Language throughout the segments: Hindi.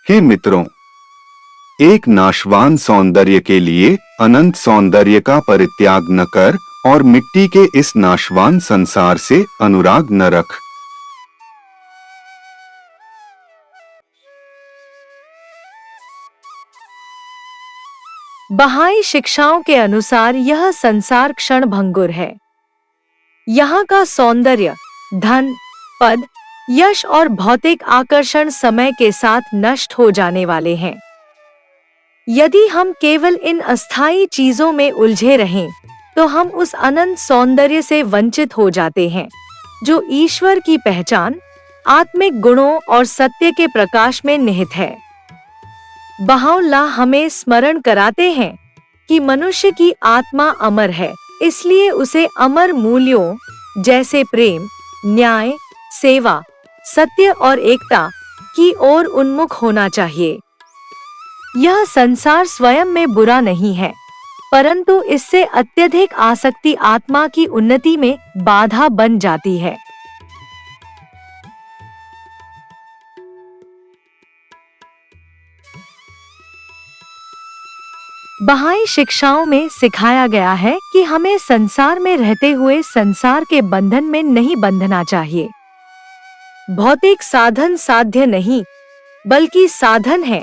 हे मित्रों, एक नाशवान सौंदर्य के लिए अनंत सौंदर्य का परित्याग न कर और मिट्टी के इस नाशवान संसार से अनुराग न रख। बहाई शिक्षाओं के अनुसार यह संसार क्षणभंगुर है। यहाँ का सौंदर्य, धन, पद, यश और भौतिक आकर्षण समय के साथ नष्ट हो जाने वाले हैं। यदि हम केवल इन अस्थायी चीजों में उलझे रहें, तो हम उस अनंत सौंदर्य से वंचित हो जाते हैं, जो ईश्वर की पहचान, आत्मिक गुणों और सत्य के प्रकाश में निहित है। बहाउल्लाह हमें स्मरण कराते हैं कि मनुष्य की आत्मा अमर है, इसलिए उसे अमर मूल्यों जैसे प्रेम, न्याय, सेवा, सत्य और एकता की ओर उन्मुख होना चाहिए। यह संसार स्वयं में बुरा नहीं है, परंतु इससे अत्यधिक आसक्ति आत्मा की उन्नति में बाधा बन जाती है। बहाई शिक्षाओं में सिखाया गया है कि हमें संसार में रहते हुए संसार के बंधन में नहीं बंधना चाहिए। भौतिक साधन साध्य नहीं, बल्कि साधन है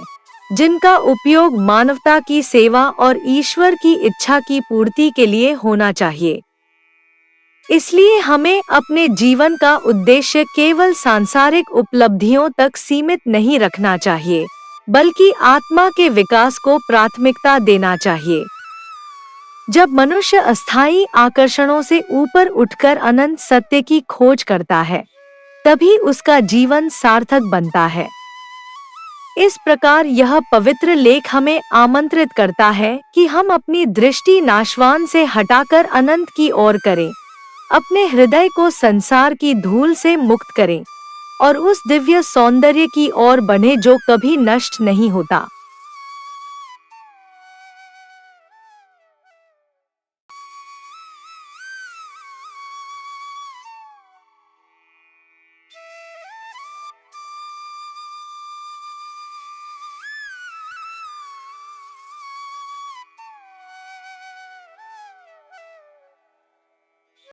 जिनका उपयोग मानवता की सेवा और ईश्वर की इच्छा की पूर्ति के लिए होना चाहिए। इसलिए हमें अपने जीवन का उद्देश्य केवल सांसारिक उपलब्धियों तक सीमित नहीं रखना चाहिए, बल्कि आत्मा के विकास को प्राथमिकता देना चाहिए। जब मनुष्य अस्थायी आकर्षणों से ऊपर उठकर अनंत सत्य की खोज करता है, तभी उसका जीवन सार्थक बनता है। इस प्रकार यह पवित्र लेख हमें आमंत्रित करता है कि हम अपनी दृष्टि नाशवान से हटाकर अनंत की ओर करें, अपने हृदय को संसार की धूल से मुक्त करें और उस दिव्य सौंदर्य की ओर बढ़ें जो कभी नष्ट नहीं होता।